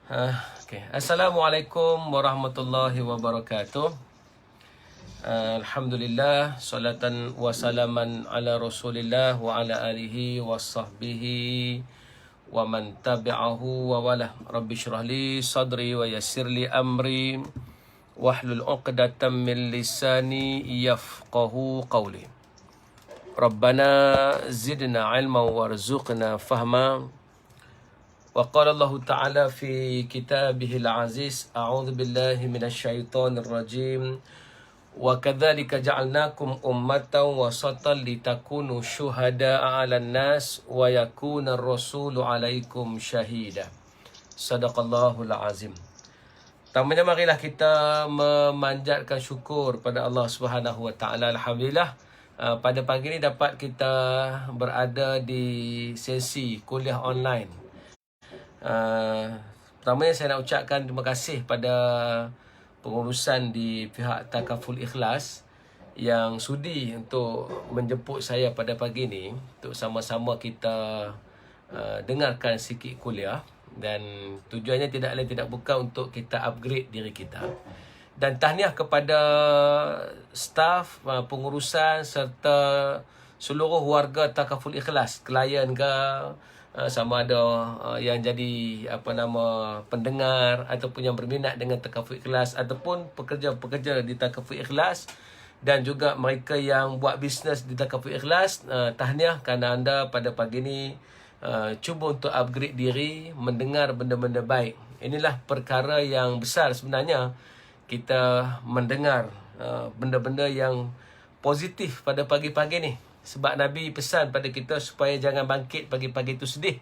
Assalamualaikum warahmatullahi wabarakatuh. Alhamdulillah, salatan wa salaman ala Rasulillah wa ala alihi wa sahbihi wa man tabi'ahu wa wala. Rabbi syrah li sadri wa yassir li amri wahlul 'uqdatam min lisani yafqahu qawli. Rabbana zidna ilman warzuqna fahma. وقال الله تعالى في كتابه العزيز أعوذ بالله من الشيطان الرجيم وكذلك جعلناكم أمة وسطا لتكونوا شهداء على الناس ويكون الرسول عليكم شهيدا. صدق الله العظيم. Pertamanya marilah kita memanjatkan syukur pada Allah Subhanahu Wa Taala. Alhamdulillah, pada pagi ini dapat kita berada di sesi kuliah online. Pertamanya saya nak ucapkan terima kasih pada pengurusan di pihak Takaful Ikhlas yang sudi untuk menjemput saya pada pagi ini untuk sama-sama kita dengarkan sikit kuliah, dan tujuannya tidak lain tidak bukan untuk kita upgrade diri kita. Dan tahniah kepada staf, pengurusan serta seluruh warga Takaful Ikhlas, klien ke, sama ada yang jadi pendengar ataupun yang berminat dengan Takaful Ikhlas, ataupun pekerja-pekerja di Takaful Ikhlas, dan juga mereka yang buat bisnes di Takaful Ikhlas. Tahniah kerana anda pada pagi ini cuba untuk upgrade diri, mendengar benda-benda baik. Inilah perkara yang besar sebenarnya, kita mendengar benda-benda yang positif pada pagi-pagi ni. Sebab Nabi pesan pada kita supaya jangan bangkit pagi-pagi itu sedih.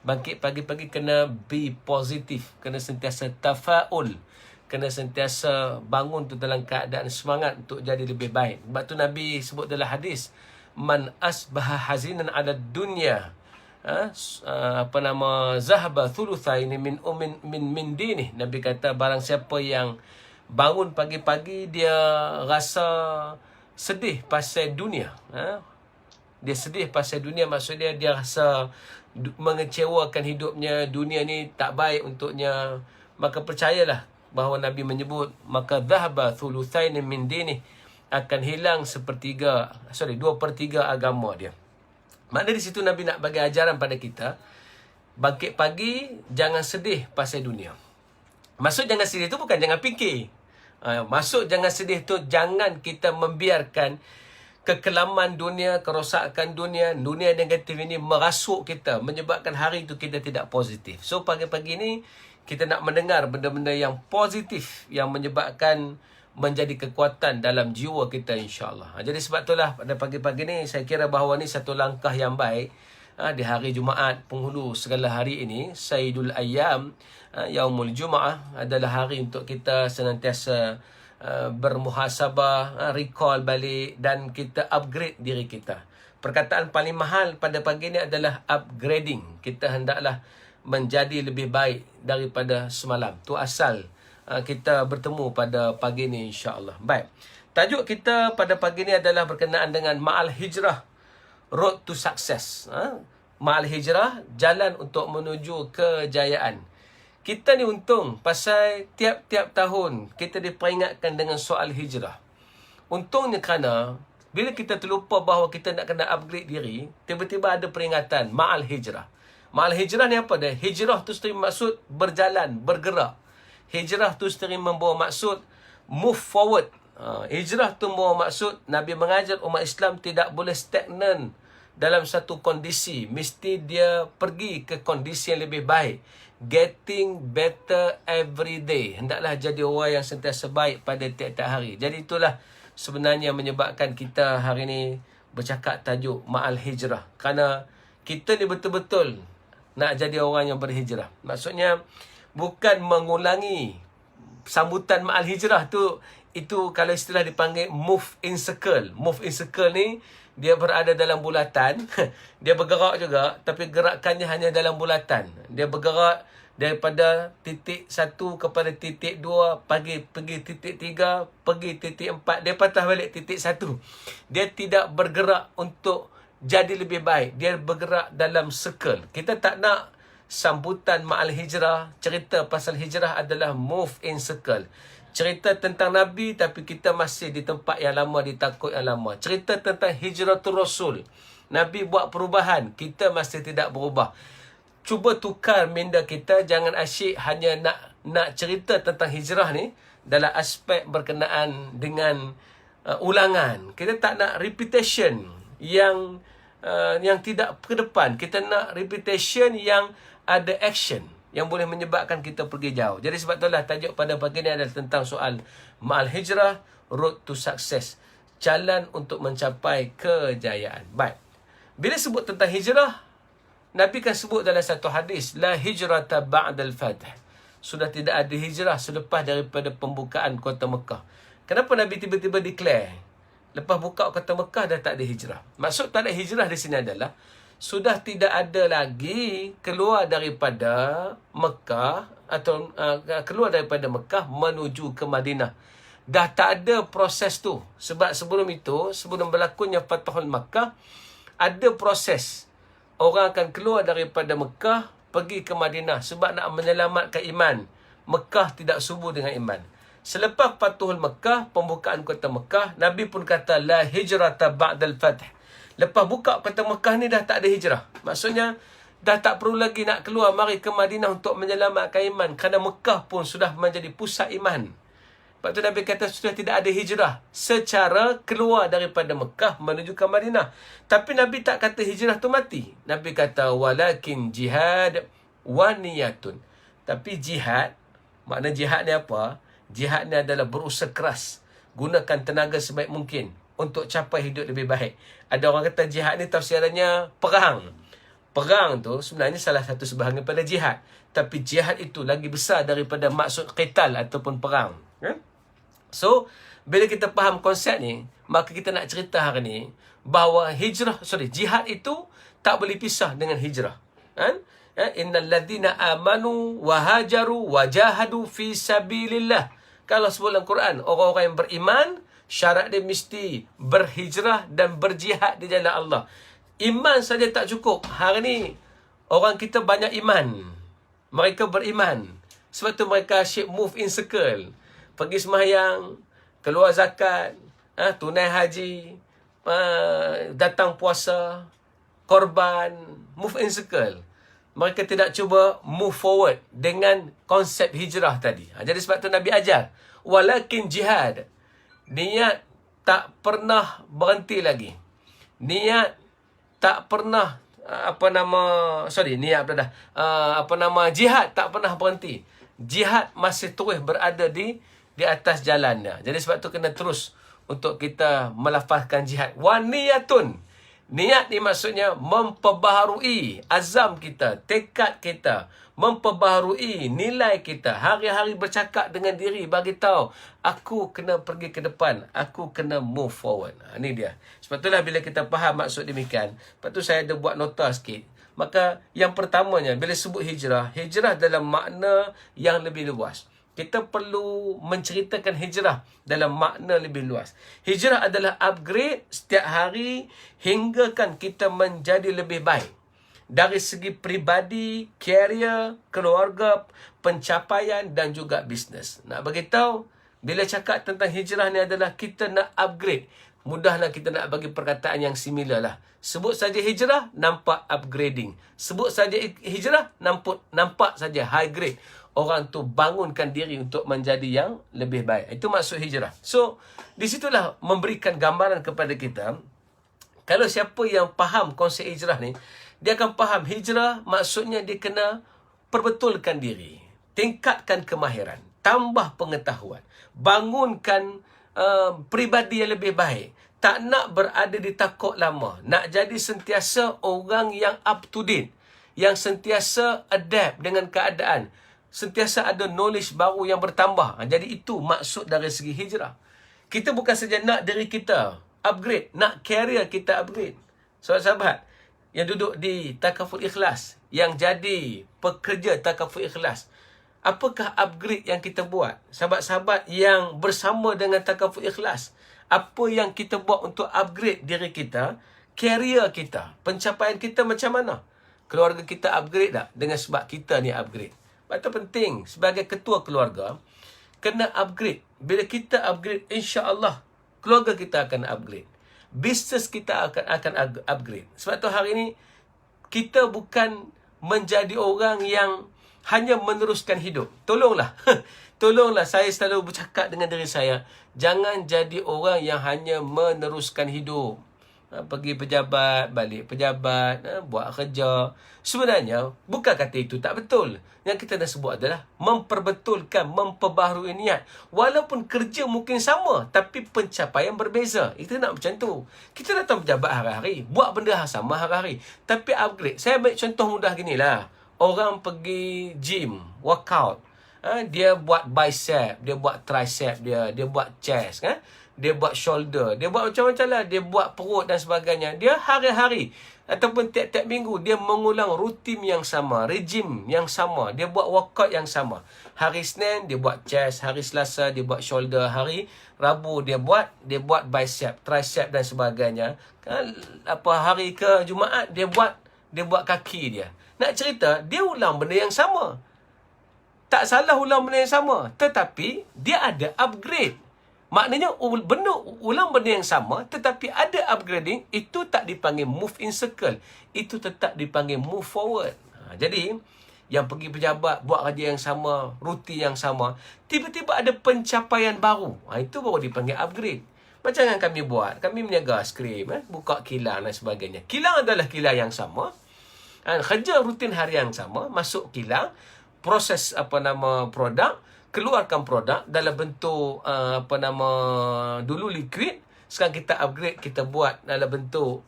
Bangkit pagi-pagi kena be positif, kena sentiasa tafa'ul, kena sentiasa bangun tu dalam keadaan semangat untuk jadi lebih baik. Sebab tu Nabi sebut dalam hadis, man asbaha hazinan ala dunya zahaba thuluthaini min dinih. Nabi kata barang siapa yang bangun pagi-pagi dia rasa sedih pasal dunia, dia sedih pasal dunia, maksudnya dia rasa mengecewakan hidupnya, dunia ni tak baik untuknya, maka percayalah bahawa Nabi menyebut maka dhahaba thuluthain min dini, akan hilang 2/3 agama dia. Maknanya di situ Nabi nak bagi ajaran pada kita, bangkit pagi jangan sedih pasal dunia. Maksud jangan sedih tu bukan jangan fikir. Maksud jangan sedih tu, jangan kita membiarkan kekelaman dunia, kerosakan dunia negatif ini merasuk kita, menyebabkan hari itu kita tidak positif. So pagi-pagi ni kita nak mendengar benda-benda yang positif, yang menyebabkan menjadi kekuatan dalam jiwa kita, insya-Allah. Jadi sebab itulah pada pagi-pagi ni saya kira bahawa ni satu langkah yang baik di hari Jumaat, penghulu segala hari ini, Sayyidul Ayyam, Yaumul Jum'ah, adalah hari untuk kita senantiasa bermuhasabah, recall balik, dan kita upgrade diri kita. Perkataan paling mahal pada pagi ini adalah upgrading. Kita hendaklah menjadi lebih baik daripada semalam. Tu asal kita bertemu pada pagi ini, insya-Allah. Baik. Tajuk kita pada pagi ini adalah berkenaan dengan Ma'al Hijrah, Road to Success. Ma'al Hijrah, jalan untuk menuju kejayaan. Kita ni untung pasal tiap-tiap tahun kita diperingatkan dengan soal hijrah. Untungnya kerana bila kita terlupa bahawa kita nak kena upgrade diri, tiba-tiba ada peringatan Ma'al Hijrah. Ma'al Hijrah ni apa dia? Hijrah tu sendiri maksud berjalan, bergerak. Hijrah tu sendiri membawa maksud move forward. Hijrah tu membawa maksud Nabi mengajar umat Islam tidak boleh stagnan dalam satu kondisi. Mesti dia pergi ke kondisi yang lebih baik. Getting better every day. Hendaklah jadi orang yang sentiasa baik pada tiap-tiap hari. Jadi itulah sebenarnya menyebabkan kita hari ini bercakap tajuk Ma'al Hijrah. Kerana kita ni betul-betul nak jadi orang yang berhijrah. Maksudnya bukan mengulangi sambutan Ma'al Hijrah tu. Itu kalau istilah dipanggil move in circle. Move in circle ni dia berada dalam bulatan. Dia bergerak juga, tapi gerakannya hanya dalam bulatan. Dia bergerak daripada titik 1 kepada titik 2, pergi titik 3, pergi titik 4, dia patah balik titik 1. Dia tidak bergerak untuk jadi lebih baik. Dia bergerak dalam circle. Kita tak nak sambutan ma'al hijrah, cerita pasal hijrah adalah move in circle. Cerita tentang Nabi tapi kita masih di tempat yang lama, di takut yang lama. Cerita tentang hijratul Rasul, Nabi buat perubahan, kita masih tidak berubah. Cuba tukar minda kita, jangan asyik hanya nak cerita tentang hijrah ni dalam aspek berkenaan dengan ulangan. Kita tak nak repetition yang tidak ke depan. Kita nak repetition yang ada action, yang boleh menyebabkan kita pergi jauh. Jadi sebab itulah tajuk pada pagi ini adalah tentang soal ma'al hijrah, road to success, jalan untuk mencapai kejayaan. Baik, bila sebut tentang hijrah, Nabi kan sebut dalam satu hadis, la hijrata ba'dal fath, sudah tidak ada hijrah selepas daripada pembukaan kota Mekah. Kenapa Nabi tiba-tiba declare lepas buka kota Mekah dah tak ada hijrah? Maksud tak ada hijrah di sini adalah sudah tidak ada lagi keluar daripada Mekah atau keluar daripada Mekah menuju ke Madinah. Dah tak ada proses tu. Sebab sebelum itu, sebelum berlakunya Fathul Makkah, ada proses. Orang akan keluar daripada Mekah pergi ke Madinah sebab nak menyelamatkan iman. Mekah tidak subuh dengan iman. Selepas Fathul Makkah, pembukaan kota Mekah, Nabi pun kata la hijrata ba'dal fath. Lepas buka kota Mekah ni dah tak ada hijrah. Maksudnya dah tak perlu lagi nak keluar mari ke Madinah untuk menyelamatkan iman, kerana Mekah pun sudah menjadi pusat iman. Lepas tu Nabi kata sudah tidak ada hijrah secara keluar daripada Mekah menuju ke Madinah. Tapi Nabi tak kata hijrah tu mati. Nabi kata walakin jihad wa niyatun. Tapi jihad, makna jihad ni apa? Jihad ni adalah berusaha keras, gunakan tenaga sebaik mungkin untuk capai hidup lebih baik. Ada orang kata jihad ni tafsirannya perang. Perang tu sebenarnya salah satu sebahagian pada jihad. Tapi jihad itu lagi besar daripada maksud qital ataupun perang. So, bila kita faham konsep ni, maka kita nak cerita hari ni bahawa jihad itu tak boleh pisah dengan hijrah. Innal ladzina amanu wa hajaru wa jahadu fi sabilillah. Kalau sebut dalam Quran, orang-orang yang beriman, syarat dia mesti berhijrah dan berjihad di jalan Allah. Iman saja tak cukup. Hari ni orang kita banyak iman, mereka beriman, sebab tu mereka asyik move in circle. Pergi sembahyang, keluar zakat, tunai haji, datang puasa, korban, move in circle. Mereka tidak cuba move forward dengan konsep hijrah tadi. Jadi sebab tu Nabi ajar, walakin jihad, niat tak pernah berhenti lagi. Niat tak pernah jihad tak pernah berhenti. Jihad masih terus berada di atas jalannya. Jadi sebab tu kena terus untuk kita melafazkan jihad. Wa niyatun. Niat ni maksudnya memperbaharui azam kita, tekad kita, memperbaharui nilai kita. Hari-hari bercakap dengan diri, bagi tahu aku kena pergi ke depan, aku kena move forward. Ini dia. Sebab itulah bila kita faham maksud demikian, lepas tu saya ada buat nota sikit. Maka yang pertamanya, bila sebut hijrah dalam makna yang lebih luas. Kita perlu menceritakan hijrah dalam makna lebih luas. Hijrah adalah upgrade setiap hari hinggakan kita menjadi lebih baik. Dari segi peribadi, karier, keluarga, pencapaian dan juga bisnes. Nak beritahu, bila cakap tentang hijrah ni adalah kita nak upgrade. Mudahlah kita nak bagi perkataan yang similar lah. Sebut saja hijrah, nampak upgrading. Sebut saja hijrah, nampak saja high grade. Orang tu bangunkan diri untuk menjadi yang lebih baik. Itu maksud hijrah. So, di situlah memberikan gambaran kepada kita. Kalau siapa yang faham konsep hijrah ni, dia akan faham hijrah maksudnya dia kena perbetulkan diri, tingkatkan kemahiran, tambah pengetahuan, bangunkan peribadi yang lebih baik. Tak nak berada di takut lama. Nak jadi sentiasa orang yang up to date, yang sentiasa adapt dengan keadaan, sentiasa ada knowledge baru yang bertambah. Jadi itu maksud dari segi hijrah. Kita bukan saja nak diri kita upgrade, nak career kita upgrade. Sahabat-sahabat yang duduk di Takaful Ikhlas, yang jadi pekerja Takaful Ikhlas, apakah upgrade yang kita buat? Sahabat-sahabat yang bersama dengan Takaful Ikhlas, apa yang kita buat untuk upgrade diri kita, career kita, pencapaian kita macam mana? Keluarga kita upgrade tak? Dengan sebab kita ni upgrade. Sebab itu penting. Sebagai ketua keluarga, kena upgrade. Bila kita upgrade, insya-Allah keluarga kita akan upgrade. Bisnes kita akan upgrade. Sebab tu hari ni kita bukan menjadi orang yang hanya meneruskan hidup. Tolonglah. Tolonglah, saya selalu bercakap dengan diri saya, jangan jadi orang yang hanya meneruskan hidup. Pergi pejabat, balik pejabat, buat kerja. Sebenarnya, bukan kata itu tak betul. Yang kita nak sebut adalah memperbetulkan, memperbaharui niat. Walaupun kerja mungkin sama, tapi pencapaian berbeza. Kita nak macam tu. Kita datang pejabat hari-hari, buat benda sama hari-hari. Tapi upgrade. Saya ambil contoh mudah gini lah. Orang pergi gym, workout. Dia buat bicep, dia buat tricep dia buat chest, dia buat shoulder, dia buat macam-macam lah, dia buat perut dan sebagainya. Dia hari-hari ataupun tiap-tiap minggu dia mengulang rutin yang sama, rejim yang sama, dia buat workout yang sama. Hari Isnin dia buat chest, hari Selasa dia buat shoulder, hari Rabu dia buat bicep, tricep dan sebagainya. Hari ke Jumaat dia buat kaki dia. Nak cerita, dia ulang benda yang sama. Tak salah ulang benda yang sama, tetapi dia ada upgrade. Maknanya ulang benda yang sama tetapi ada upgrading, itu tak dipanggil move in circle. Itu tetap dipanggil move forward. Jadi, yang pergi pejabat, buat kerja yang sama, rutin yang sama, tiba-tiba ada pencapaian baru. Itu baru dipanggil upgrade. Macam yang kami buat, kami meniaga aiskrim, buka kilang dan sebagainya. Kilang adalah kilang yang sama. Kerja rutin hari yang sama, masuk kilang, proses produk, keluarkan produk dalam bentuk dulu liquid, sekarang kita upgrade, kita buat dalam bentuk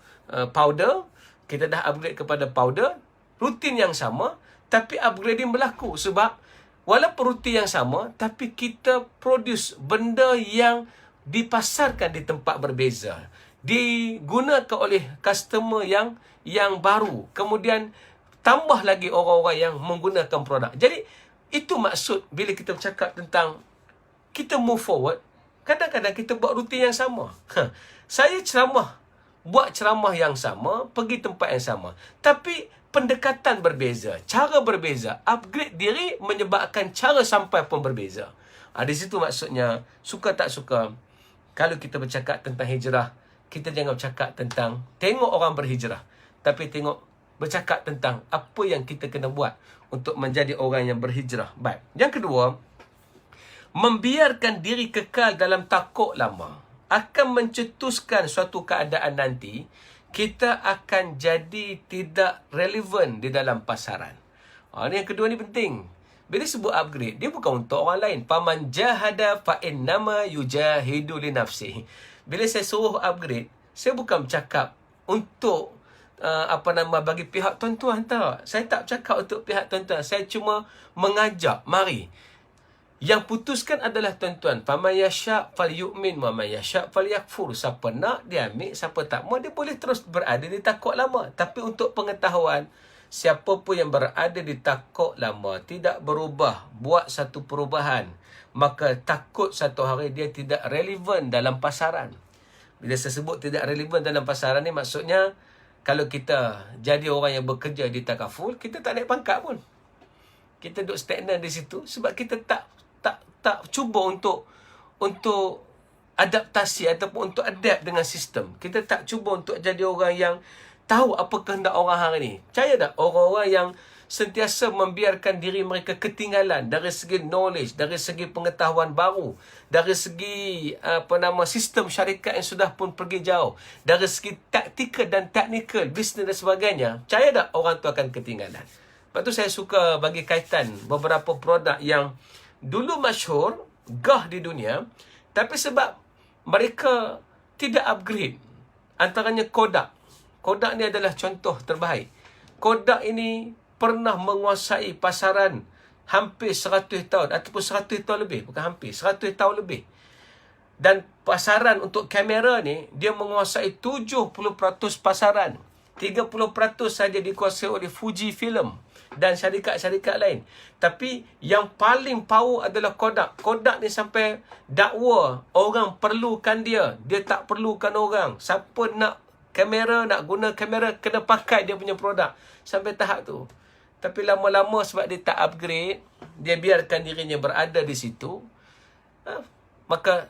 powder. Kita dah upgrade kepada powder, rutin yang sama, tapi upgrading berlaku sebab walaupun rutin yang sama, tapi kita produce benda yang dipasarkan di tempat berbeza, digunakan oleh customer yang baru, kemudian tambah lagi orang-orang yang menggunakan produk. Jadi itu maksud bila kita bercakap tentang kita move forward. Kadang-kadang kita buat rutin yang sama. Saya buat ceramah yang sama, pergi tempat yang sama, tapi pendekatan berbeza, cara berbeza. Upgrade diri menyebabkan cara sampai pun berbeza. Di situ maksudnya, suka tak suka, kalau kita bercakap tentang hijrah, kita jangan bercakap tentang tengok orang berhijrah, tapi bercakap tentang apa yang kita kena buat untuk menjadi orang yang berhijrah. Baik. Yang kedua, membiarkan diri kekal dalam takut lama akan mencetuskan suatu keadaan nanti kita akan jadi tidak relevan di dalam pasaran. Ini yang kedua ni penting. Bila sebut upgrade, dia bukan untuk orang lain. Faman jahada fa innama yujahidu li nafsihi. Bila saya suruh upgrade, saya bukan bercakap untuk bagi pihak tuan-tuan tak. Saya tak bercakap untuk pihak tuan-tuan. Saya cuma mengajak, mari. Yang putuskan adalah tuan-tuan. Faman yasha' falyu'min wa man yasha' falyakfur. Siapa nak, dia ambil. Siapa tak mau, dia boleh terus berada di takut lama. Tapi untuk pengetahuan, siapa pun yang berada di takut lama, tidak berubah, buat satu perubahan, maka takut satu hari dia tidak relevan dalam pasaran. Bila saya sebut tidak relevan dalam pasaran ni, maksudnya, kalau kita jadi orang yang bekerja di takaful, kita tak naik pangkat pun. Kita duduk stagnan di situ sebab kita tak cuba untuk adaptasi ataupun untuk adapt dengan sistem. Kita tak cuba untuk jadi orang yang tahu apa kehendak orang hari ni. Percaya tak? Orang-orang yang sentiasa membiarkan diri mereka ketinggalan dari segi knowledge, dari segi pengetahuan baru, dari segi sistem syarikat yang sudah pun pergi jauh, dari segi taktikal dan teknikal, bisnes dan sebagainya. Percaya tak? Orang tu akan ketinggalan. Lepas tu saya suka bagi kaitan beberapa produk yang dulu masyhur, gah di dunia, tapi sebab mereka tidak upgrade. Antaranya Kodak. Kodak ni adalah contoh terbaik. Kodak ini pernah menguasai pasaran hampir 100 tahun ataupun 100 tahun lebih, bukan hampir, 100 tahun lebih. Dan pasaran untuk kamera ni, dia menguasai 70% pasaran. 30% saja dikuasai oleh Fujifilm dan syarikat-syarikat lain. Tapi yang paling power adalah Kodak. Kodak ni sampai dakwa orang perlukan dia, dia tak perlukan orang. Siapa nak kamera, nak guna kamera, kena pakai dia punya produk. Sampai tahap tu. Tapi lama-lama sebab dia tak upgrade, dia biarkan dirinya berada di situ, maka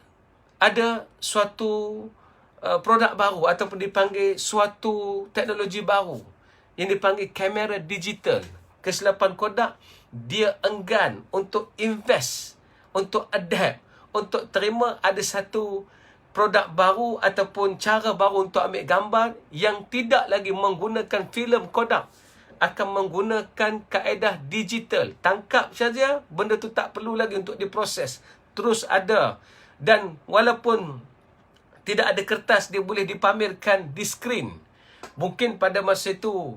ada suatu produk baru ataupun dipanggil suatu teknologi baru yang dipanggil kamera digital. Kesilapan Kodak, dia enggan untuk invest, untuk adapt, untuk terima ada satu produk baru ataupun cara baru untuk ambil gambar yang tidak lagi menggunakan filem Kodak, akan menggunakan kaedah digital. Tangkap saja, benda tu tak perlu lagi untuk diproses, terus ada. Dan walaupun tidak ada kertas, dia boleh dipamerkan di skrin. Mungkin pada masa itu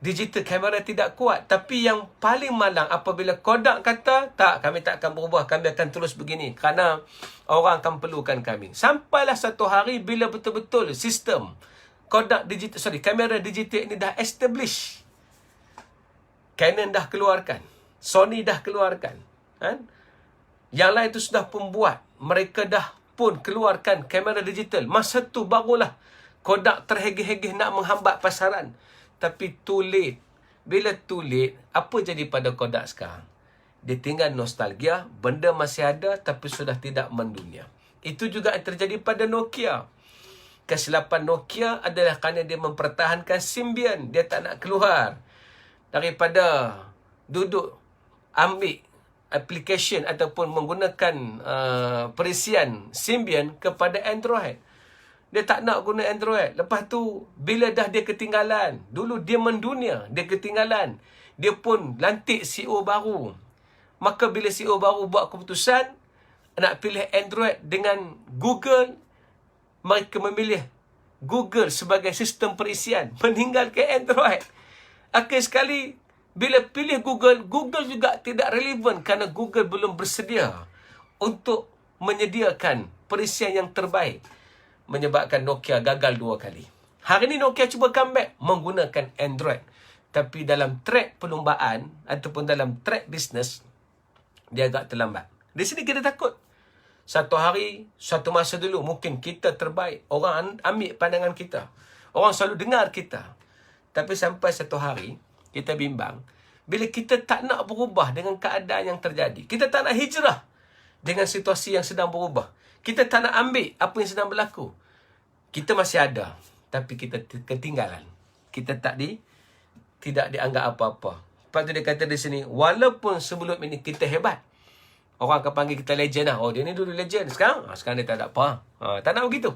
digital kamera tidak kuat, tapi yang paling malang apabila Kodak kata, tak, kami tak akan berubah, kami akan terus begini kerana orang akan perlukan kami. Sampailah satu hari bila betul-betul sistem Kodak digital, kamera digital ini dah establish. Canon dah keluarkan, Sony dah keluarkan, kan? Yang lain itu sudah pembuat, mereka dah pun keluarkan kamera digital. Masa tu barulah Kodak terhegeh-hegeh nak menghambat pasaran. Tapi too late. Bila too late, apa jadi pada Kodak sekarang? Dia tinggal nostalgia, benda masih ada tapi sudah tidak mendunia. Itu juga yang terjadi pada Nokia. Kesilapan Nokia adalah kerana dia mempertahankan Symbian. Dia tak nak keluar daripada duduk ambil application ataupun menggunakan perisian Symbian kepada Android. Dia tak nak guna Android. Lepas tu, bila dah dia ketinggalan, dulu dia mendunia, dia ketinggalan, dia pun lantik CEO baru. Maka bila CEO baru buat keputusan nak pilih Android dengan Google, mereka memilih Google sebagai sistem perisian, meninggalkan Android. Akhir sekali, bila pilih Google, Google juga tidak relevan kerana Google belum bersedia untuk menyediakan perisian yang terbaik. Menyebabkan Nokia gagal 2 kali. Hari ini Nokia cuba comeback menggunakan Android. Tapi dalam track perlumbaan ataupun dalam track bisnes, dia agak terlambat. Di sini kita takut. Satu hari, satu masa dulu, mungkin kita terbaik. Orang ambil pandangan kita. Orang selalu dengar kita. Tapi sampai satu hari, kita bimbang. Bila kita tak nak berubah dengan keadaan yang terjadi. Kita tak nak hijrah dengan situasi yang sedang berubah. Kita tak nak ambil apa yang sedang berlaku. Kita masih ada. Tapi kita ketinggalan. Kita tidak dianggap apa-apa. Lepas tu dia kata di sini, walaupun sebelum ini kita hebat. Orang akan panggil kita legend lah. Oh, dia ni dulu legend. Sekarang dia tak ada apa. Tak nak begitu.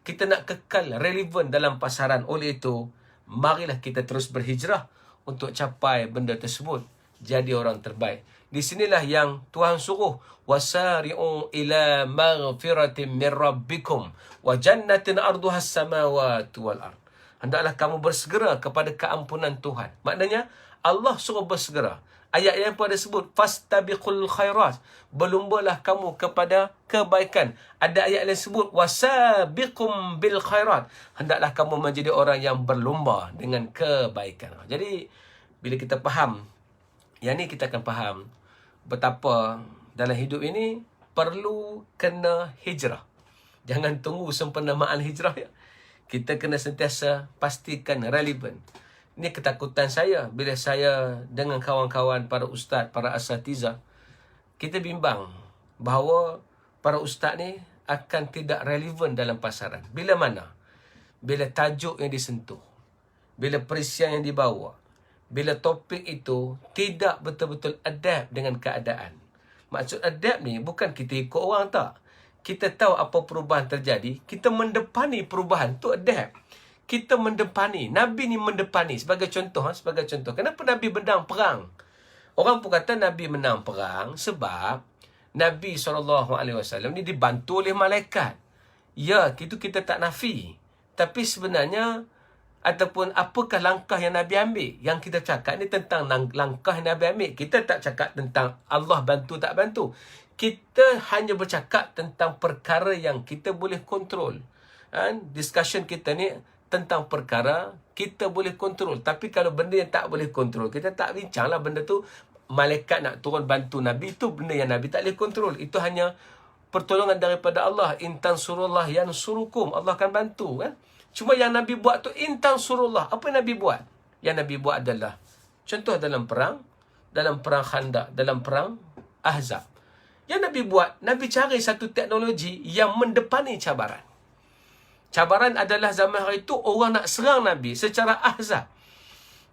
Kita nak kekal relevan dalam pasaran. Oleh itu, marilah kita terus berhijrah untuk capai benda tersebut. Jadi orang terbaik. Di sinilah yang Tuhan suruh. Wasari'u ila maghfiratin min rabbikum wa jannatin arduhas samawati wal ard. Hendaklah kamu bersegera kepada keampunan Tuhan. Maknanya, Allah suruh bersegera. Ayat yang pada sebut, fastabiqul khairat. Berlumbalah kamu kepada kebaikan. Ada ayat yang sebut, wasabiqum bil khairat. Hendaklah kamu menjadi orang yang berlumba dengan kebaikan. Jadi, bila kita faham, yang ni kita akan faham betapa dalam hidup ini perlu kena hijrah. Jangan tunggu sempurnamaan hijrah ya. Kita kena sentiasa pastikan relevan. Ini ketakutan saya bila saya dengan kawan-kawan para ustaz, para asatiza, kita bimbang bahawa para ustaz ni akan tidak relevan dalam pasaran. Bila mana? Bila tajuk yang disentuh, bila perisian yang dibawa, bila topik itu tidak betul-betul adapt dengan keadaan. Maksud adapt ni bukan kita ikut orang tak. Kita tahu apa perubahan terjadi, kita mendepani perubahan tu adapt. Kita mendepani. Nabi ni mendepani. Sebagai contoh. Kenapa Nabi menang perang? Orang pun kata Nabi menang perang sebab Nabi SAW ni dibantu oleh malaikat. Ya, itu kita tak nafi. Tapi sebenarnya, ataupun apakah langkah yang Nabi ambil? Yang kita cakap ni tentang langkah yang Nabi ambil. Kita tak cakap tentang Allah bantu tak bantu. Kita hanya bercakap tentang perkara yang kita boleh kontrol. Discussion kita ni tentang perkara kita boleh kontrol. Tapi kalau benda yang tak boleh kontrol, kita tak bincang lah benda tu. Malaikat nak turun bantu Nabi, itu benda yang Nabi tak boleh kontrol. Itu hanya pertolongan daripada Allah. In tansurullah yansurukum. Allah akan bantu kan. Cuma yang Nabi buat tu intan surullah. Apa yang Nabi buat? Yang Nabi buat adalah contoh dalam perang Khandaq, dalam perang Ahzab. Yang Nabi buat, Nabi cari satu teknologi yang mendepani cabaran. Cabaran adalah zaman hari itu orang nak serang Nabi secara ahzab.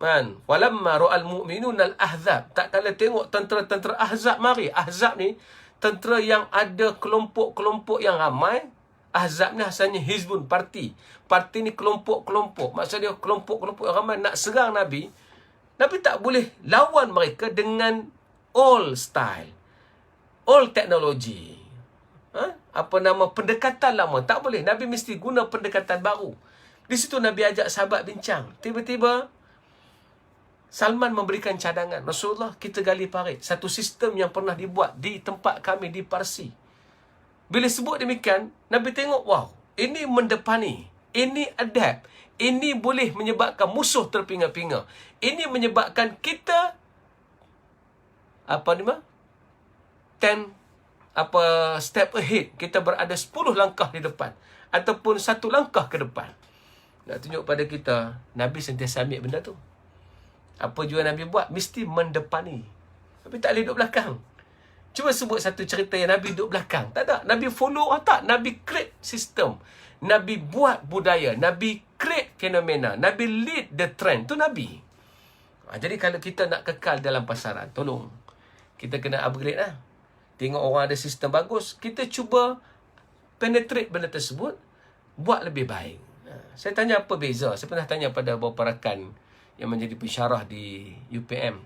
Kan? Walamma ra'al mu'minun al-ahzab. Tak kala tengok tentera-tentera ahzab mari. Ahzab ni tentera yang ada kelompok-kelompok yang ramai. Ahzab ni asalnya hizbun, parti. Parti ni kelompok-kelompok. Maksudnya kelompok-kelompok yang ramai nak serang Nabi. Nabi tak boleh lawan mereka dengan old style, old technology. Pendekatan lama. Tak boleh. Nabi mesti guna pendekatan baru. Di situ Nabi ajak sahabat bincang. Tiba-tiba Salman memberikan cadangan. Rasulullah, kita gali parit. Satu sistem yang pernah dibuat di tempat kami di Parsi. Bila sebut demikian, Nabi tengok, wow, ini mendepani. Ini adapt. Ini boleh menyebabkan musuh terpinga-pinga. Ini menyebabkan kita step ahead. Kita berada 10 langkah di depan ataupun 1 langkah ke depan. Nak tunjuk pada kita, Nabi sentiasa ambil benda tu. Apa jua Nabi buat, mesti mendepani. Nabi tak boleh duduk belakang. Cuba sebut satu cerita yang Nabi duduk belakang. Tak ada. Nabi follow tak. Nabi create sistem. Nabi buat budaya. Nabi create fenomena. Nabi lead the trend. Tu Nabi. Jadi kalau kita nak kekal dalam pasaran, tolong. Kita kena upgrade lah. Tengok orang ada sistem bagus. Kita cuba penetrate benda tersebut. Buat lebih baik. Saya tanya apa beza. Saya pernah tanya pada beberapa rakan yang menjadi pensyarah di UPM.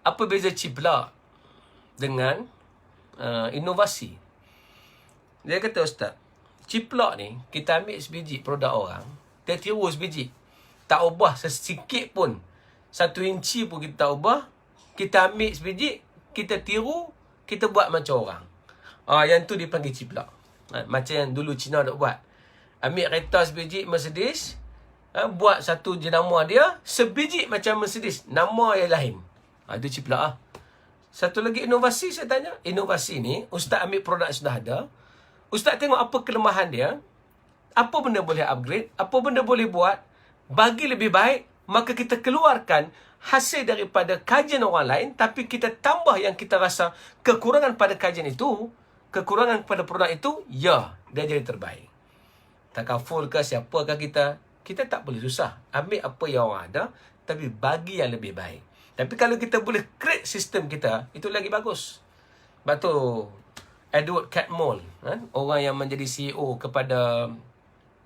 Apa beza ciplak dengan inovasi? Dia kata, Ustaz, ciplak ni, kita ambil sebiji produk orang, dia tiru sebiji. Tak ubah sesikit pun. 1 inci pun kita tak ubah. Kita ambil sebiji, kita tiru, kita buat macam orang. Yang tu dipanggil ciplak. Macam yang dulu Cina dah buat. Ambil kereta sebiji Mercedes, buat satu jenama dia, sebiji macam Mercedes, nama yang lain. Itu ciplak lah. Satu lagi inovasi, saya tanya. Inovasi ni, Ustaz ambil produk yang sudah ada. Ustaz tengok apa kelemahan dia. Apa benda boleh upgrade. Apa benda boleh buat. Bagi lebih baik. Maka kita keluarkan hasil daripada kajian orang lain. Tapi kita tambah yang kita rasa kekurangan pada kajian itu. Kekurangan pada produk itu. Ya, dia jadi terbaik. Takaful ke siapakah kita. Kita tak boleh susah. Ambil apa yang orang ada. Tapi bagi yang lebih baik. Tapi kalau kita boleh create sistem kita, itu lagi bagus. Sebab tu, Edward Catmull, orang yang menjadi CEO kepada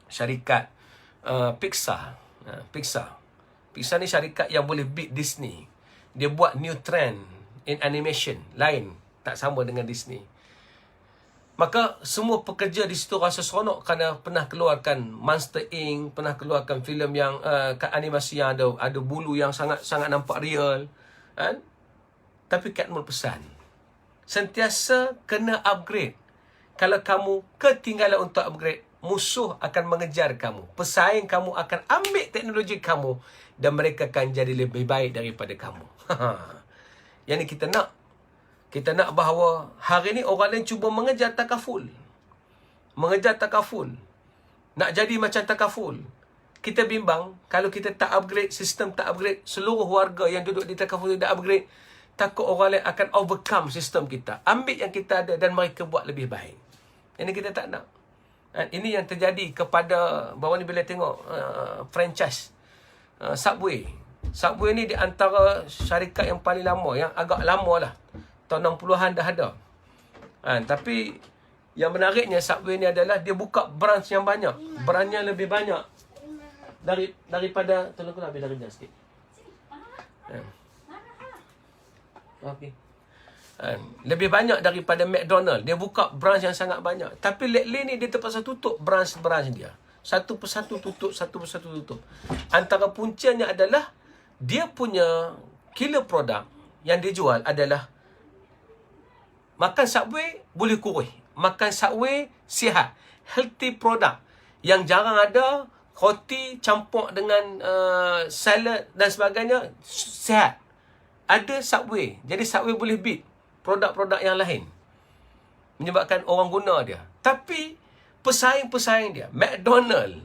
syarikat Pixar. Pixar ni syarikat yang boleh beat Disney. Dia buat new trend in animation. Lain. Tak sama dengan Disney. Maka semua pekerja di situ rasa seronok kerana pernah keluarkan Monster Inc, pernah keluarkan filem yang animasi yang ada bulu yang sangat nampak real, kan? Tapi Catmull pesan, sentiasa kena upgrade. Kalau kamu ketinggalan untuk upgrade, musuh akan mengejar kamu. Pesaing kamu akan ambil teknologi kamu dan mereka akan jadi lebih baik daripada kamu. Yang ni kita nak. Kita nak bahawa hari ni orang lain cuba mengejar takaful. Mengejar takaful. Nak jadi macam takaful. Kita bimbang kalau kita tak upgrade, sistem tak upgrade, seluruh warga yang duduk di takaful tidak upgrade, takut orang lain akan overcome sistem kita. Ambil yang kita ada dan mereka buat lebih baik. Ini kita tak nak. Ini yang terjadi kepada, bawah ni bila tengok franchise Subway. Subway ni di antara syarikat yang paling lama, yang agak lama lah. Tahun 60-an dah ada. Tapi yang menariknya Subway ni adalah dia buka branch yang banyak. Branchnya lebih banyak daripada, tolong aku nak ambil dari sikit. Okey. Lebih banyak daripada McDonald. Dia buka branch yang sangat banyak. Tapi lately ni dia terpaksa tutup branch-branch dia. Satu persatu tutup. Antara puncanya adalah dia punya killer produk yang dia jual adalah makan Subway boleh kurus. Makan Subway sihat. Healthy product. Yang jarang ada. Roti campur dengan salad dan sebagainya. Sihat. Ada Subway. Jadi Subway boleh beat produk-produk yang lain. Menyebabkan orang guna dia. Tapi pesaing-pesaing dia, McDonald,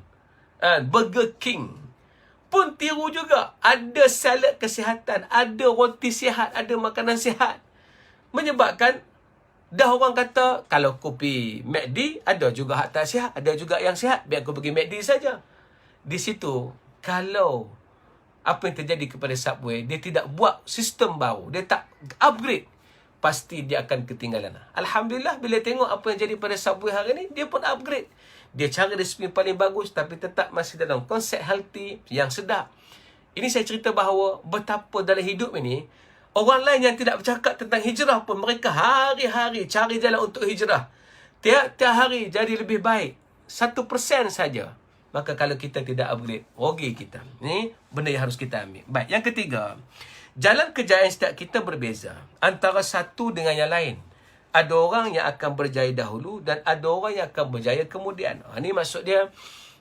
Burger King pun tiru juga. Ada salad kesihatan, ada roti sihat, ada makanan sihat. Menyebabkan dah orang kata, kalau kopi McD, ada juga hak tak sihat, ada juga yang sihat, biar aku pergi McD saja. Di situ, kalau apa yang terjadi kepada Subway, dia tidak buat sistem baru, dia tak upgrade, pasti dia akan ketinggalan. Alhamdulillah, bila tengok apa yang jadi pada Subway hari ni, dia pun upgrade. Dia cari resipi paling bagus, tapi tetap masih dalam konsep healthy yang sedap. Ini saya cerita bahawa betapa dalam hidup ini, orang lain yang tidak bercakap tentang hijrah pun, mereka hari-hari cari jalan untuk hijrah. Tiap hari jadi lebih baik. 1% saja. Maka kalau kita tidak upgrade, rugi kita. Ini benda yang harus kita ambil. Baik, yang ketiga, jalan kejayaan setiap kita berbeza antara satu dengan yang lain. Ada orang yang akan berjaya dahulu dan ada orang yang akan berjaya kemudian. Ini maksud dia,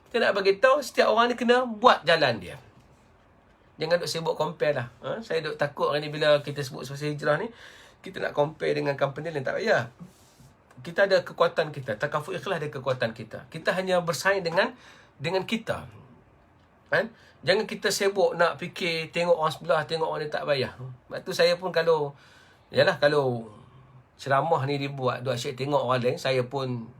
kita nak bagi tahu setiap orang ni kena buat jalan dia. Jangan duk sibuk compare lah. Saya duk takut hari ni bila kita sebut pasal hijrah ni, kita nak compare dengan company lain. Tak payah. Kita ada kekuatan kita. Takaful ikhlas ada kekuatan kita. Kita hanya bersaing dengan kita. Jangan kita sibuk nak fikir tengok orang sebelah, tengok orang ni, tak payah. Sebab tu saya pun kalau ceramah ni dibuat, duk asyik tengok orang lain, saya pun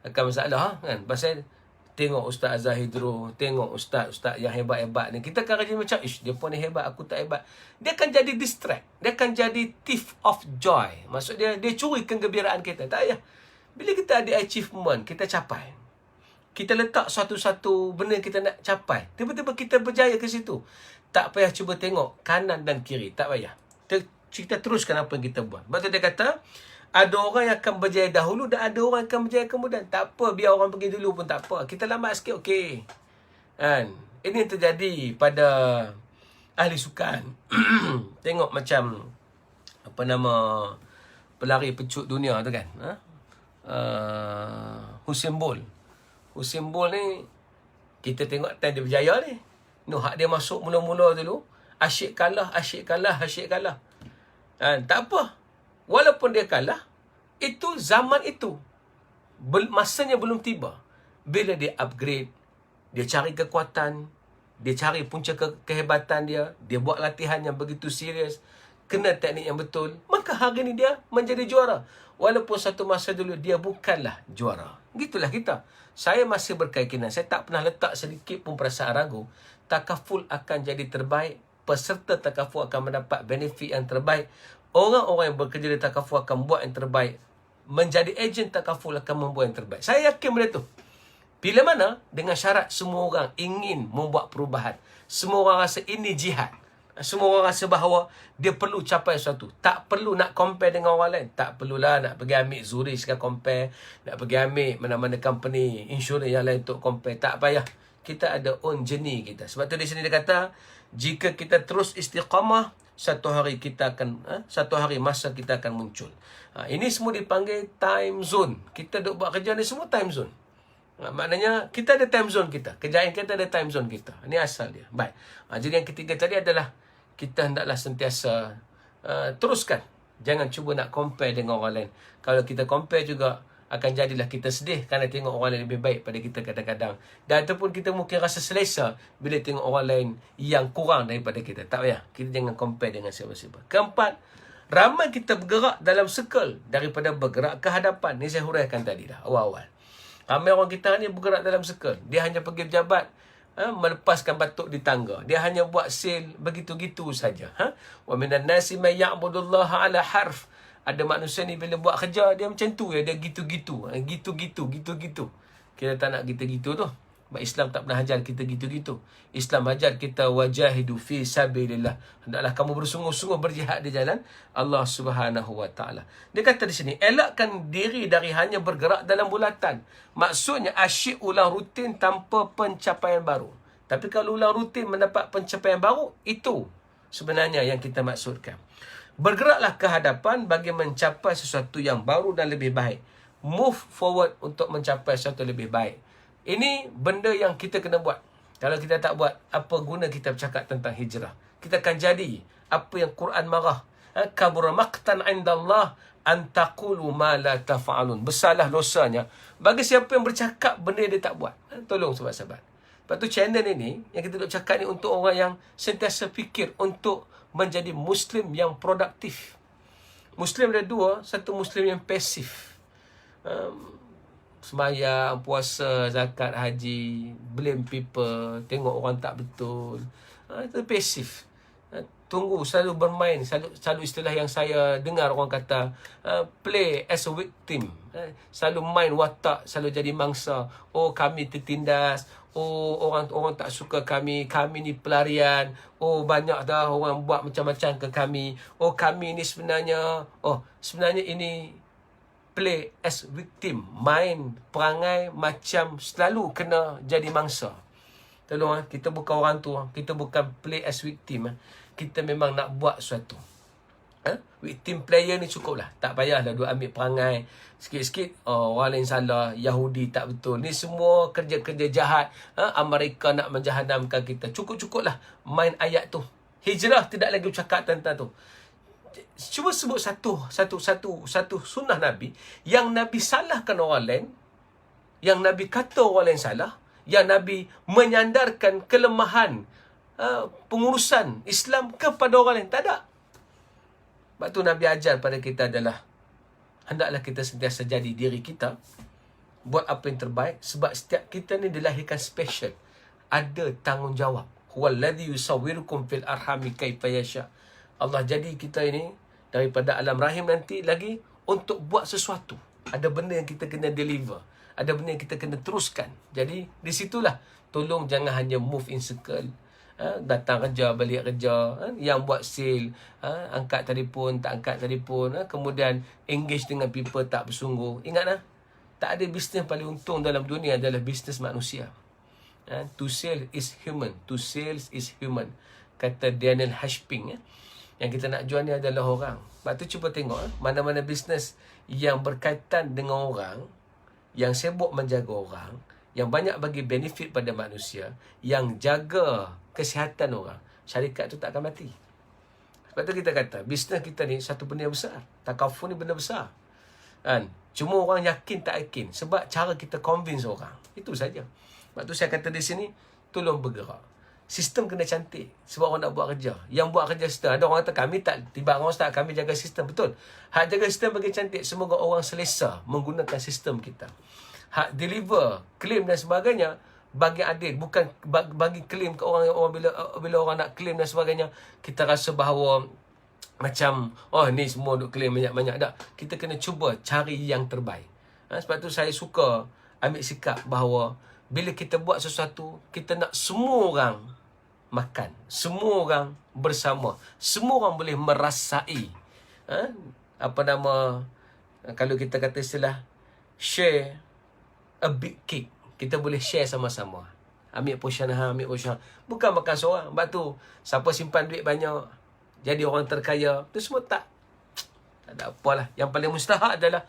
akan masalah kan. Pasal tengok Ustaz Azhar Hidro, tengok Ustaz yang hebat-hebat ni, kita akan rasa macam, dia pun ni hebat, aku tak hebat. Dia akan jadi distract. Dia akan jadi thief of joy. Maksud dia curi kegembiraan kita. Tak payah. Bila kita ada achievement, kita capai. Kita letak satu-satu benda kita nak capai. Tiba-tiba kita berjaya ke situ. Tak payah cuba tengok kanan dan kiri. Tak payah. Kita teruskan apa yang kita buat. Sebab tu dia kata, ada orang yang akan berjaya dahulu dan ada orang yang akan berjaya kemudian. Tak apa, biar orang pergi dulu pun tak apa. Kita lambat sikit, okey. Ini yang terjadi pada ahli sukan. Tengok macam pelari pecut dunia tu kan. Usain Bolt. Usain Bolt ni, kita tengok time dia berjaya ni. Hak dia masuk mula-mula dulu, asyik kalah. Tak apa. Walaupun dia kalah, itu zaman itu. Masanya belum tiba. Bila dia upgrade, dia cari kekuatan, dia cari punca kehebatan dia buat latihan yang begitu serius, kena teknik yang betul, maka hari ni dia menjadi juara. Walaupun satu masa dulu dia bukanlah juara. Gitulah kita. Saya masih berkeyakinan, saya tak pernah letak sedikit pun perasaan ragu, takaful akan jadi terbaik, peserta takaful akan mendapat benefit yang terbaik. Orang-orang yang bekerja di takaful akan buat yang terbaik. Menjadi ejen takaful akan membuat yang terbaik. Saya yakin benda tu. Bila mana? Dengan syarat semua orang ingin membuat perubahan. Semua orang rasa ini jihad. Semua orang rasa bahawa dia perlu capai sesuatu. Tak perlu nak compare dengan orang lain. Tak perlulah nak pergi ambil Zurich kan compare. Nak pergi ambil mana-mana company insurans yang lain untuk compare. Tak payah. Kita ada own journey kita. Sebab tu di sini dia kata, jika kita terus istiqamah, satu hari masa kita akan muncul. Ini semua dipanggil time zone. Kita duk buat kerja ni semua time zone. Maknanya kita ada time zone kita. Kejayaan kita ada time zone kita. Ini asal dia. Baik. Jadi yang ketiga tadi adalah kita hendaklah sentiasa teruskan. Jangan cuba nak compare dengan orang lain. Kalau kita compare juga, akan jadilah kita sedih kerana tengok orang lain lebih baik pada kita kadang-kadang. Dan ataupun kita mungkin rasa selesa bila tengok orang lain yang kurang daripada kita. Tak payah. Kita jangan compare dengan siapa-siapa. Keempat, ramai kita bergerak dalam circle daripada bergerak ke hadapan. Ini saya huraikan tadi dah, awal-awal. Ramai orang kita ni bergerak dalam circle. Dia hanya pergi pejabat, melepaskan batuk di tangga. Dia hanya buat sale begitu-gitu saja. Wa minan nasi may ya'budullaha ala harf. Ada manusia ni bila buat kerja, dia macam tu ya. Dia gitu-gitu. Gitu-gitu. Kita tak nak gitu-gitu tu. Sebab Islam tak pernah ajar kita gitu-gitu. Islam ajar kita wajahidu fi sabilillah. Hendaklah kamu bersungguh-sungguh berjihad di jalan Allah Subhanahu wa taala. Dia kata di sini, elakkan diri dari hanya bergerak dalam bulatan. Maksudnya asyik ulang rutin tanpa pencapaian baru. Tapi kalau ulang rutin mendapat pencapaian baru, itu sebenarnya yang kita maksudkan. Bergeraklah ke hadapan bagi mencapai sesuatu yang baru dan lebih baik. Move forward untuk mencapai sesuatu lebih baik. Ini benda yang kita kena buat. Kalau kita tak buat, apa guna kita bercakap tentang hijrah? Kita akan jadi apa yang Quran marah. Kabura maqtan indallah an taqulu ma la taf'alun. Besarlah dosanya bagi siapa yang bercakap benda dia tak buat. Tolong sahabat-sahabat. Lepas tu channel ini, yang kita duk cakap ni untuk orang yang sentiasa fikir untuk menjadi Muslim yang produktif. Muslim ada dua, satu Muslim yang pasif. Sembahyang, puasa, zakat, haji, blame people, tengok orang tak betul. Itu pasif. Tunggu, selalu bermain, selalu istilah yang saya dengar orang kata, play as a victim. Selalu main watak, selalu jadi mangsa. Oh, kami tertindas. Oh, orang tak suka kami ni pelarian. Oh, banyak dah orang buat macam-macam ke kami. Oh, kami ni sebenarnya ini play as victim. Main perangai macam selalu kena jadi mangsa. Tolong, kita bukan orang tu. Kita bukan play as victim. Kita memang nak buat sesuatu. Victim player ni cukup lah. Tak payahlah duk ambil perangai sikit-sikit. Orang lain salah, Yahudi tak betul. Ni semua kerja-kerja jahat. Amerika nak menjahannamkan kita. Cukup-cukup lah main ayat tu. Hijrah tidak lagi bercakap tentang tu. Cuba sebut satu sunnah Nabi yang Nabi salahkan orang lain, yang Nabi kata orang lain salah, yang Nabi menyandarkan kelemahan pengurusan Islam kepada orang lain. Tak ada. Sebab tu Nabi ajar pada kita adalah hendaklah kita sentiasa jadi diri kita, buat apa yang terbaik, sebab setiap kita ni dilahirkan special, ada tanggungjawab. Huwallazi yusawwirukum fil arhami kaifa yasha. Allah jadi kita ini daripada alam rahim nanti lagi untuk buat sesuatu. Ada benda yang kita kena deliver, ada benda yang kita kena teruskan. Jadi di situlah tolong jangan hanya move in circle. Datang kerja, balik kerja, yang buat sale, angkat telefon, tak angkat telefon, kemudian engage dengan people tak bersungguh. Ingatlah, tak ada bisnes paling untung dalam dunia adalah bisnes manusia. To sell is human. To sales is human. Kata Daniel Hashping. Yang kita nak jual ni adalah orang. Sebab tu cuba tengok, mana-mana bisnes yang berkaitan dengan orang, yang sibuk menjaga orang, yang banyak bagi benefit pada manusia, yang jaga kesihatan orang, syarikat tu tak akan mati. Sebab tu kita kata, bisnes kita ni satu benda yang besar. Takaful ni benda besar. Cuma orang yakin tak yakin. Sebab cara kita convince orang. Itu saja. Sebab tu saya kata di sini, tolong bergerak. Sistem kena cantik. Sebab orang nak buat kerja. Yang buat kerja sistem. Ada orang kata kami tak, tiba orang Ustaz, kami jaga sistem. Betul. Hak jaga sistem bagi cantik. Semoga orang selesa menggunakan sistem kita. Hak deliver, claim dan sebagainya bagi adil, bukan bagi claim ke orang bila orang nak claim dan sebagainya kita rasa bahawa macam ni semua duk claim banyak-banyak. Tak, kita kena cuba cari yang terbaik. Sebab tu saya suka ambil sikap bahawa bila kita buat sesuatu, kita nak semua orang makan, semua orang bersama, semua orang boleh merasai kalau kita kata istilah share a big cake. Kita boleh share sama-sama. Ambil portion ambil portion. Bukan makan seorang. Sebab tu, siapa simpan duit banyak, jadi orang terkaya, tu semua tak ada apalah. Yang paling mustahak adalah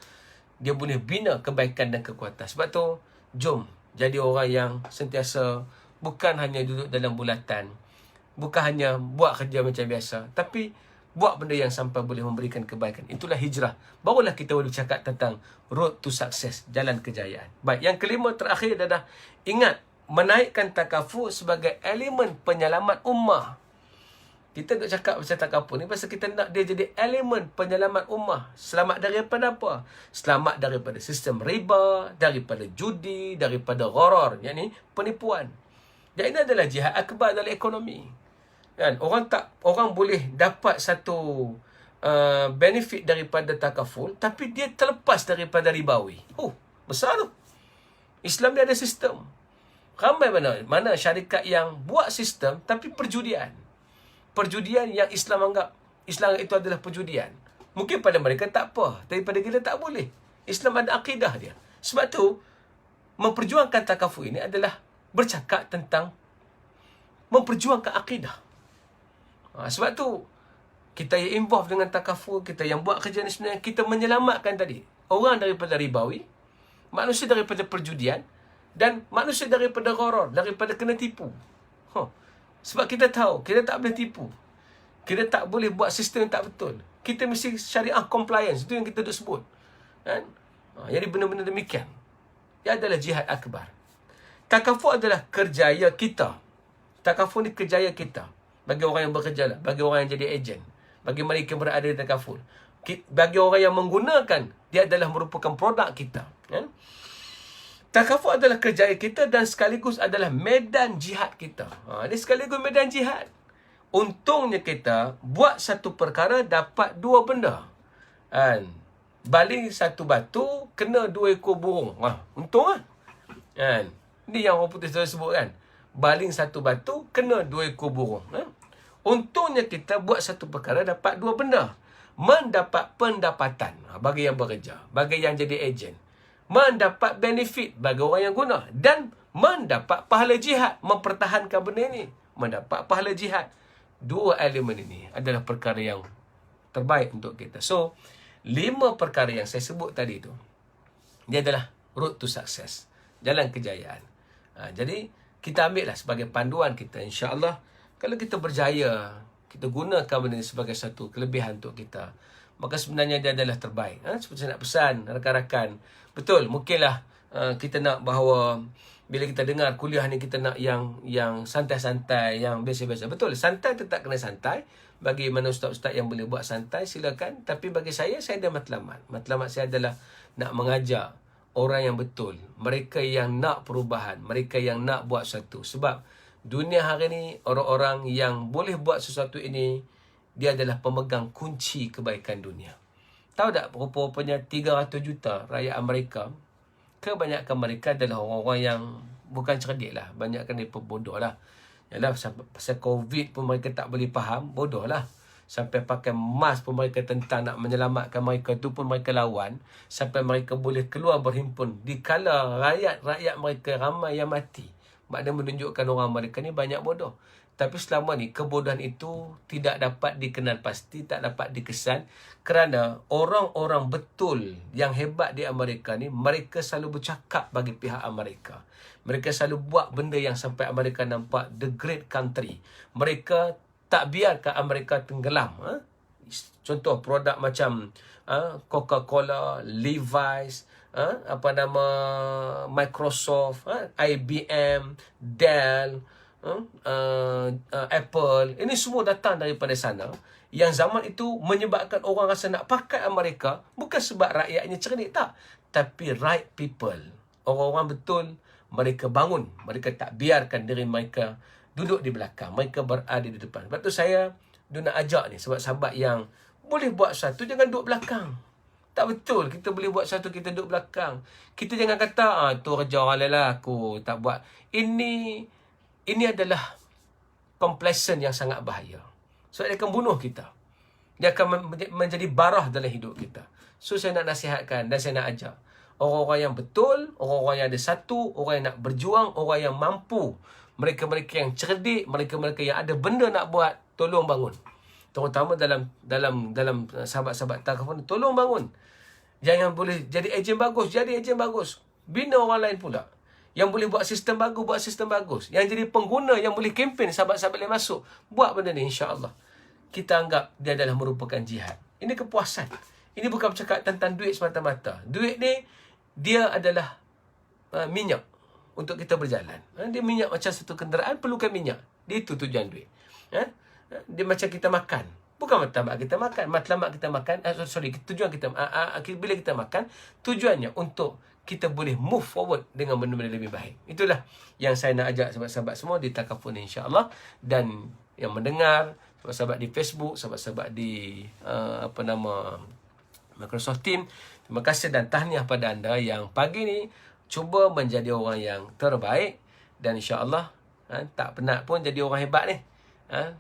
dia boleh bina kebaikan dan kekuatan. Sebab tu, jom jadi orang yang sentiasa bukan hanya duduk dalam bulatan, bukan hanya buat kerja macam biasa, tapi buat benda yang sampai boleh memberikan kebaikan. Itulah hijrah. Barulah kita boleh cakap tentang road to success, jalan kejayaan. Baik, yang kelima terakhir adalah ingat menaikkan takaful sebagai elemen penyelamat ummah. Kita nak cakap pasal takaful ni pasal kita nak dia jadi elemen penyelamat ummah. Selamat daripada apa? Selamat daripada sistem riba, daripada judi, daripada gharar, yakni penipuan. Dan ini adalah jihad akbar dalam ekonomi. Kan, orang boleh dapat satu benefit daripada takaful, tapi dia terlepas daripada ribawi. Besar tu. Islam dia ada sistem. Ramai mana syarikat yang buat sistem tapi perjudian. Perjudian yang Islam anggap itu adalah perjudian. Mungkin pada mereka tak apa, tapi pada kita tak boleh. Islam ada akidah dia. Sebab tu memperjuangkan takaful ini adalah bercakap tentang memperjuangkan akidah. Sebab tu kita yang involve dengan takaful, kita yang buat kerja ni sebenarnya kita menyelamatkan tadi orang daripada ribawi, manusia daripada perjudian, dan manusia daripada gharar, daripada kena tipu. Sebab kita tahu kita tak boleh tipu, kita tak boleh buat sistem yang tak betul. Kita mesti syariah compliance. Itu yang kita duk sebut, kan? Jadi benda-benda demikian, ia adalah jihad akbar. Takaful adalah kerjaya kita. Takaful ni kerjaya kita. Bagi orang yang bekerja lah. Bagi orang yang jadi ejen. Bagi mereka yang berada di takaful. Bagi orang yang menggunakan, dia adalah merupakan produk kita. Kan? Takaful adalah kerjaya kita dan sekaligus adalah medan jihad kita. Ini sekaligus medan jihad. Untungnya kita buat satu perkara dapat dua benda. Kan? Baling satu batu, kena 2 ekor burung. Untung lah. Kan? Ini yang orang putih selalu sebut kan. Baling satu batu, kena 2 ekor burung. Untungnya kita buat satu perkara dapat dua benda. Mendapat pendapatan bagi yang bekerja, bagi yang jadi ejen. Mendapat benefit bagi orang yang guna. Dan mendapat pahala jihad, mempertahankan benda ini. Mendapat pahala jihad. Dua elemen ini adalah perkara yang terbaik untuk kita. So, 5 perkara yang saya sebut tadi tu, dia adalah road to success, jalan kejayaan. Jadi, kita ambil lah sebagai panduan kita. InsyaAllah, kalau kita berjaya, kita gunakan benda ini sebagai satu kelebihan untuk kita, maka sebenarnya dia adalah terbaik. Seperti saya nak pesan rakan-rakan, betul, mungkinlah kita nak bahawa bila kita dengar kuliah ni kita nak yang santai-santai, yang biasa-biasa. Betul, santai tetap kena santai. Bagi mana ustaz-ustaz yang boleh buat santai, silakan. Tapi bagi saya ada matlamat. Matlamat saya adalah nak mengajak orang yang betul, mereka yang nak perubahan, mereka yang nak buat sesuatu. Sebab dunia hari ni, orang-orang yang boleh buat sesuatu ini, dia adalah pemegang kunci kebaikan dunia. Tahu tak, rupa-rupanya 300 juta rakyat Amerika, kebanyakan mereka adalah orang-orang yang bukan cerdik lah. Banyakkan mereka bodoh lah. Yalah, pasal COVID pun mereka tak boleh faham, bodoh lah. Sampai pakai mask pun mereka tentang nak menyelamatkan mereka, tu pun mereka lawan. Sampai mereka boleh keluar berhimpun. Dikala rakyat mereka ramai yang mati. Maknanya menunjukkan orang mereka ni banyak bodoh. Tapi selama ni kebodohan itu tidak dapat dikenal pasti, tak dapat dikesan. Kerana orang-orang betul yang hebat di Amerika ni, mereka selalu bercakap bagi pihak Amerika. Mereka selalu buat benda yang sampai Amerika nampak the great country. Mereka tak biarkan Amerika tenggelam. Contoh produk macam Coca-Cola, Levi's, Microsoft, IBM, Dell, Apple. Ini semua datang daripada sana. Yang zaman itu menyebabkan orang rasa nak pakai Amerika bukan sebab rakyatnya cerdik, tak. Tapi right people, orang-orang betul, mereka bangun. Mereka tak biarkan diri mereka duduk di belakang. Mereka berada di depan. Sebab tu saya nak ajak ni, sebab sahabat yang boleh buat sesuatu, jangan duduk belakang. Tak betul kita boleh buat sesuatu, kita duduk belakang. Kita jangan kata, tu kerja orang lain lah, aku tak buat. Ini adalah complacent yang sangat bahaya. Sebab dia akan bunuh kita. Dia akan menjadi barah dalam hidup kita. So saya nak nasihatkan dan saya nak ajak orang-orang yang betul, orang-orang yang ada satu, orang yang nak berjuang, orang yang mampu, mereka-mereka yang cerdik, mereka-mereka yang ada benda nak buat, tolong bangun. Terutama dalam sahabat-sahabat takaful, tolong bangun. Jangan boleh jadi ejen bagus, jadi ejen bagus. Bina orang lain pula. Yang boleh buat sistem bagus, buat sistem bagus. Yang jadi pengguna, yang boleh kempen, sahabat-sahabat boleh masuk. Buat benda ni, insya-Allah. Kita anggap dia adalah merupakan jihad. Ini kepuasan. Ini bukan bercakap tentang duit semata-mata. Duit ni, dia adalah minyak untuk kita berjalan. Dia minyak macam satu kenderaan, perlukan minyak. Dia itu tujuan duit. Dia macam kita makan. Bukan matlamat kita makan. Matlamat kita makan, tujuan kita, bila kita makan, tujuannya untuk kita boleh move forward dengan benda-benda lebih baik. Itulah yang saya nak ajak sahabat-sahabat semua di takaful ni, insya-Allah. Dan yang mendengar, sahabat-sahabat di Facebook, sahabat-sahabat di Microsoft Team, terima kasih dan tahniah pada anda yang pagi ni cuba menjadi orang yang terbaik. Dan insya-Allah tak penat pun jadi orang hebat ni.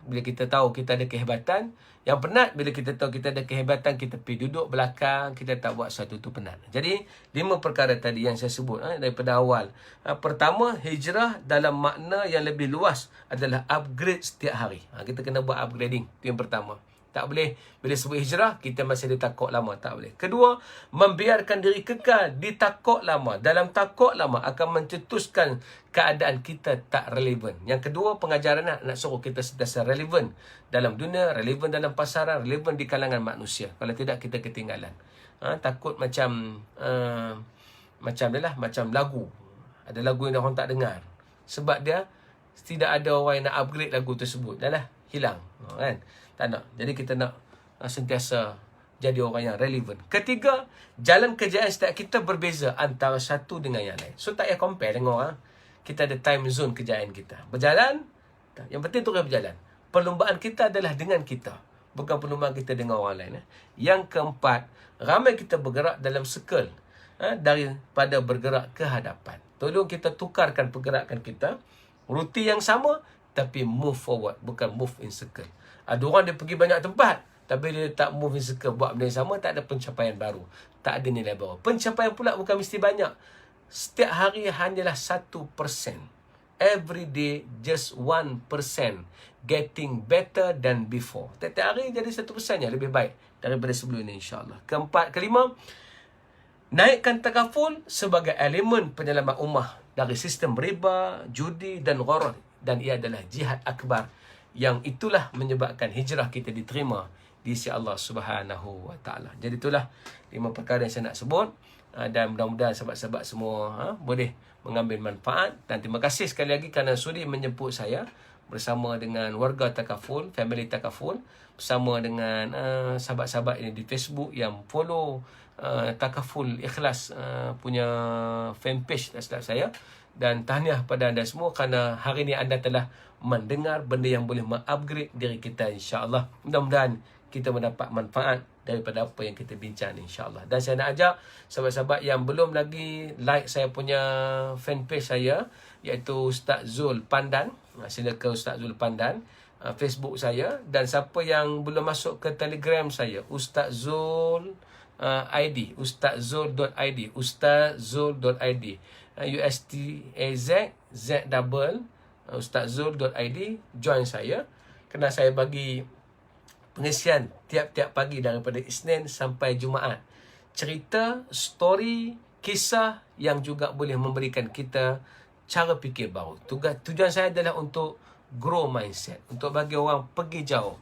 Bila kita tahu kita ada kehebatan. Yang penat bila kita tahu kita ada kehebatan, kita pergi duduk belakang, kita tak buat sesuatu tu penat. Jadi 5 perkara tadi yang saya sebut daripada awal. Pertama, hijrah dalam makna yang lebih luas adalah upgrade setiap hari. Kita kena buat upgrading. Itu yang pertama. Tak boleh bila sebut hijrah kita masih ada takut lama, tak boleh. Kedua, membiarkan diri kekal di takut lama. Dalam takut lama akan mencetuskan keadaan kita tak relevan. Yang kedua, pengajaran nak suruh kita sentiasa relevan dalam dunia, relevan dalam pasaran, relevan di kalangan manusia. Kalau tidak kita ketinggalan. Takut macam lagu. Ada lagu yang orang tak dengar. Sebab dia tidak ada orang yang nak upgrade lagu tersebut. Dah lah, hilang. Kan? Tak nak. Jadi kita nak sentiasa jadi orang yang relevan. Ketiga, jalan kerjaan setiap kita berbeza antara satu dengan yang lain. So tak payah compare dengan orang. Kita ada time zone kerjaan kita. Berjalan, yang penting terus berjalan. Perlumbaan kita adalah dengan kita. Bukan perlumbaan kita dengan orang lain. Yang keempat, ramai kita bergerak dalam circle. Daripada bergerak ke hadapan. Tolong kita tukarkan pergerakan kita. Ruti yang sama, tapi move forward. Bukan move in circle. Ada orang dia pergi banyak tempat, tapi dia tak move in circle, buat benda yang sama, tak ada pencapaian baru. Tak ada nilai baru. Pencapaian pula bukan mesti banyak. Setiap hari hanyalah 1%. Every day just 1%. Getting better than before. Setiap hari jadi 1% yang lebih baik daripada sebelum ini, insyaAllah. Kelima, naikkan takaful sebagai elemen penyelamat ummah dari sistem riba, judi dan gharar. Dan ia adalah jihad akbar. Yang itulah menyebabkan hijrah kita diterima di sisi Allah Subhanahu Wa Taala. Jadi itulah 5 perkara yang saya nak sebut, dan mudah-mudahan sahabat-sahabat semua boleh mengambil manfaat. Dan terima kasih sekali lagi kerana sudi menjemput saya bersama dengan warga Takaful, family Takaful, bersama dengan sahabat-sahabat ini di Facebook yang follow Takaful Ikhlas punya fanpage tak silap saya. Dan tahniah pada anda semua kerana hari ini anda telah mendengar benda yang boleh mengupgrade diri kita, insya-Allah. Mudah-mudahan kita mendapat manfaat daripada apa yang kita bincang, insya-Allah. Dan saya nak ajak sahabat-sahabat yang belum lagi like saya punya fanpage saya, iaitu Ustaz Zul Pandan. Sila ke Ustaz Zul Pandan Facebook saya. Dan siapa yang belum masuk ke Telegram saya, Ustaz Zul ID, ustazzul.id, ustazzul.id, USTAZ Z double ustazzul.id. Join saya kerana saya bagi pengisian tiap-tiap pagi daripada Isnin sampai Jumaat. Cerita, story, kisah yang juga boleh memberikan kita cara fikir baru. Tujuan saya adalah untuk grow mindset, untuk bagi orang pergi jauh.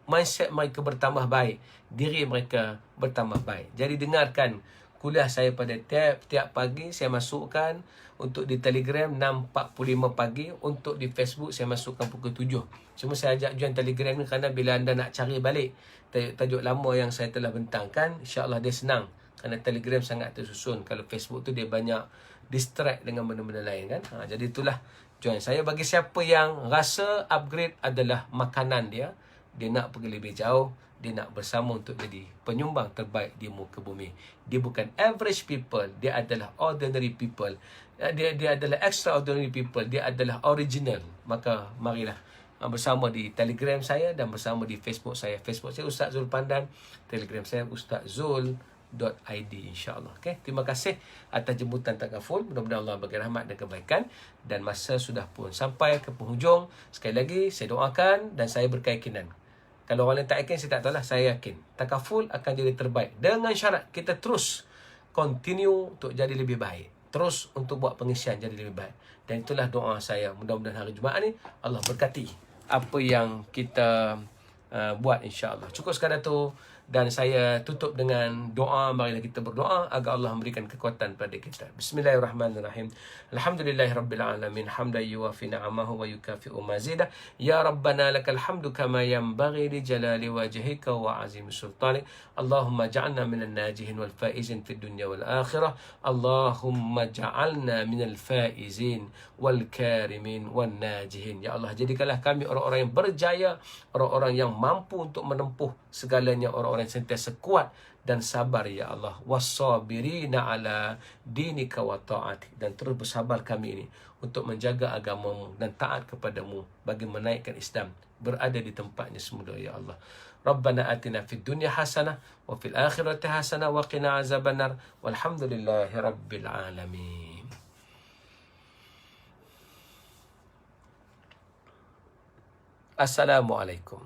Mindset mereka bertambah baik, diri mereka bertambah baik. Jadi dengarkan kuliah saya pada tiap pagi. Saya masukkan untuk di Telegram 6.45 pagi. Untuk di Facebook saya masukkan pukul 7. Cuma saya ajak join Telegram ni kerana bila anda nak cari balik tajuk lama yang saya telah bentangkan, insya-Allah dia senang. Kerana Telegram sangat tersusun. Kalau Facebook tu dia banyak distract dengan benda-benda lain kan. Jadi itulah join saya. Bagi siapa yang rasa upgrade adalah makanan dia nak pergi lebih jauh, dia nak bersama untuk jadi penyumbang terbaik di muka bumi. Dia bukan average people, dia adalah ordinary people. Dia adalah extraordinary people, dia adalah original. Maka marilah bersama di Telegram saya dan bersama di Facebook saya. Facebook saya Ustaz Zul Pandan, Telegram saya ustazzul.id, insya-Allah. Okay? Terima kasih atas jemputan Takaful. Mudah-mudahan Allah bagi rahmat dan kebaikan. Dan masa sudah pun sampai ke penghujung. Sekali lagi saya doakan dan saya berkeyakinan. Kalau orang lain tak yakin, saya tak tahulah. Saya yakin Takaful akan jadi terbaik. Dengan syarat kita terus continue untuk jadi lebih baik. Terus untuk buat pengisian jadi lebih baik. Dan itulah doa saya. Mudah-mudahan hari Jumaat ni Allah berkati apa yang kita buat, insya-Allah. Cukup sekadar tu. Dan saya tutup dengan doa. Marilah kita berdoa agar Allah memberikan kekuatan pada kita. Bismillahirrahmanirrahim. Alhamdulillahirrabbilalamin. Hamdan yuwafi ni'amahu wa yukafi'u mazidah. Ya Rabbana lakal hamdu kama yanbaghi li jalali wajhika wa azim sultanik. Allahumma ja'alna minan najihin wal faizin fid dunya wal akhirah. Allahumma ja'alna minal faizin wal karimin wan najihin. Ya Allah, jadikanlah kami orang-orang yang berjaya, orang-orang yang mampu untuk menempuh segalanya, orang-orang yang sentiasa kuat dan sabar, ya Allah. Wassabirina ala dinika wa ta'atik. Dan terus bersabar kami ini untuk menjaga agamamu dan taat kepadamu bagi menaikkan Islam berada di tempatnya semula, ya Allah. Rabbana atina fid dunya hasanah wa fil akhirati hasanah wa qina azabannar walhamdulillahi rabbil alamin. Assalamualaikum.